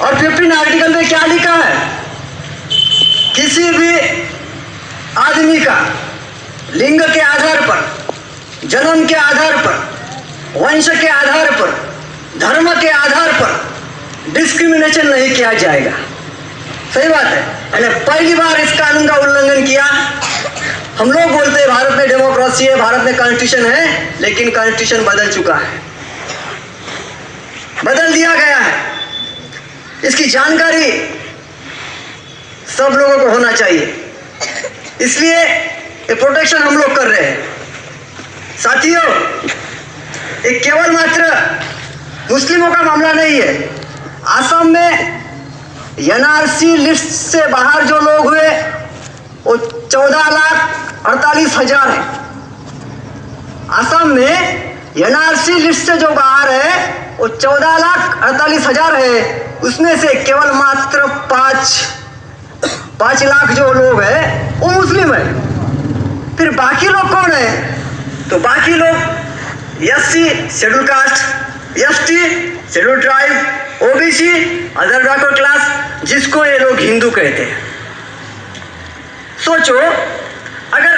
और 15 आर्टिकल में क्या लिखा है? किसी भी आदमी का लिंग के आधार पर, जन्म के आधार पर, वंश के आधार पर, धर्म के आधार पर डिस्क्रिमिनेशन नहीं किया जाएगा। सही बात है। यानी पहली बार इस कानून का उल्लंघन किया। हम लोग बोलते हैं भारत में डेमोक्रेसी है, भारत में कॉन्स्टिट्यूशन है, लेकिन कॉन्स्टिट्यूशन बदल चुका है, बदल दिया गया है। इसकी जानकारी सब लोगों को होना चाहिए, इसलिए ये प्रोटेक्शन हम लोग कर रहे हैं। साथियों, ये केवल मात्र मुस्लिमों का मामला नहीं है। असम में एनआरसी लिस्ट से बाहर जो लोग हुए वो 14,48,000 है। असम में एनआरसी लिस्ट से जो बाहर है वो 14,48,000 है। उसमें से केवल मात्र 5 लाख जो लोग हैं वो मुस्लिम है। फिर बाकी लोग कौन है? तो बाकी लोग SC schedule caste, ST schedule tribe, OBC other backward class, जिसको ये लोग हिंदू कहते हैं। सोचो, अगर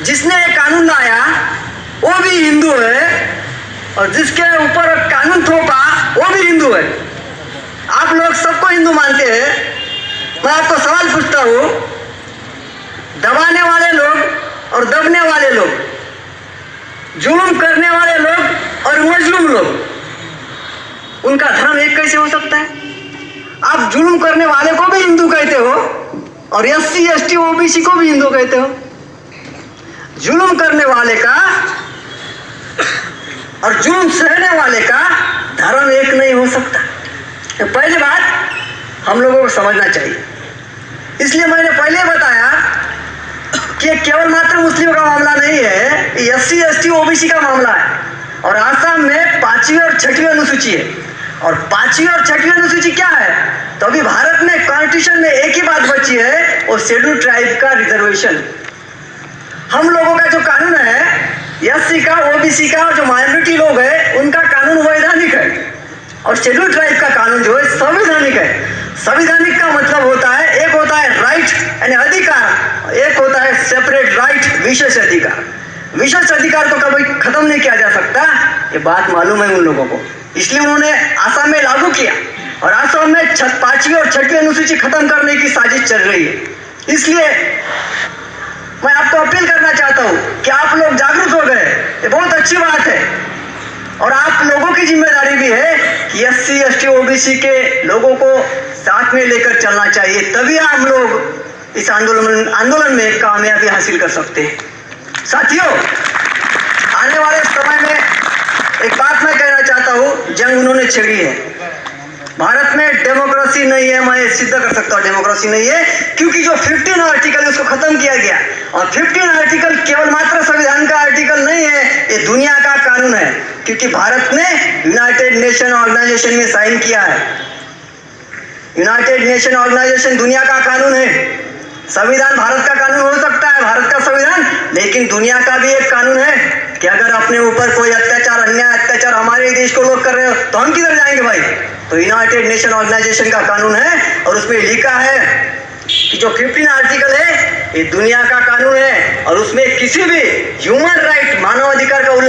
जिसने ये कानून लाया वो भी हिंदू है और जिसके ऊपर कानून थोपा वो भी हिंदू है, आप लोग सबको हिंदू मानते हैं। मैं आपको सवाल पूछता हूं, दबाने वाले लोग और दबने वाले लोग, जुल्म करने वाले लोग और मजलूम लोग, उनका धर्म एक कैसे हो सकता है? आप जुल्म करने वाले को भी हिंदू कहते हो और एससी एसटी ओबीसी को भी हिंदू कहते हो। जुल्म करने वाले का और जुल्म सहने वाले का धर्म एक नहीं हो सकता। तो पहली बात हम लोगों को समझना चाहिए। इसलिए मैंने पहले बताया कि ये केवल मात्र मुस्लिमों का मामला नहीं है, ये एससी एसटी ओबीसी का मामला है। और आसाम में 5वीं और 6वीं अनुसूची है। और 5वीं और 6वीं अनुसूची क्या है? तो अभी भारत में कॉन्स्टिट्यूशन में एक ही बात बची है, वो शेड्यूल ट्राइब का रिजर्वेशन। हम लोगों का जो कानून है, एससी का, ओबीसी का, और जो माइनॉरिटी लोग हैं उनका कानून वैधानिक है और शेड्यूल ट्राइब का कानून जो है संवैधानिक है। संवैधानिक का मतलब होता है, एक होता है राइट यानी अधिकार, एक होता है सेपरेट राइट विशेष अधिकार। विशेष अधिकार को कभी खत्म नहीं किया जा सकता, ये बात मालूम है उन लोगों को, इसलिए उन्होंने आसाम में लागू किया। और आसाम में 5वीं और 6वीं अनुसूची खत्म करने की साजिश चल रही है। इसलिए मैं आपको अपील करना चाहता हूं कि आप लोग जागरूक हो गए, ये बहुत अच्छी बात है। और आप लोगों की जिम्मेदारी भी है कि एससी एसटी ओबीसी के लोगों को साथ में लेकर चलना चाहिए, तभी हम लोग इस आंदोलन में कामयाबी हासिल कर सकते हैं। साथियों, आने वाले समय में एक बात मैं कहना चाहता हूं, जंग उन्होंने छेड़ी है। भारत में डेमोक्रेसी नहीं है, मैं सिद्ध कर सकता हूं डेमोक्रेसी नहीं है, क्योंकि जो 15 आर्टिकल उसको खत्म किया गया। और 15 आर्टिकल केवल मात्र संविधान का आर्टिकल नहीं है, ये दुनिया का कानून है, क्योंकि भारत ने यूनाइटेड नेशन ऑर्गेनाइजेशन में साइन किया है। यूनाइटेड नेशन ऑर्गेनाइजेशन दुनिया का कानून है। संविधान भारत का कानून हो सकता है, भारत का संविधान, लेकिन दुनिया का भी एक कानून है कि अगर अपने ऊपर कोई अत्याचार, अन्याय अत्याचार हमारे देश को लोग कर रहे हो तो हम किधर जाएंगे भाई? तो यूनाइटेड नेशन ऑर्गेनाइजेशन का कानून है और उसमें लिखा है कि जो 15 आर्टिकल है ये दुनिया का कानून है और उसमें किसी भी ह्यूमन राइट, मानव अधिकार का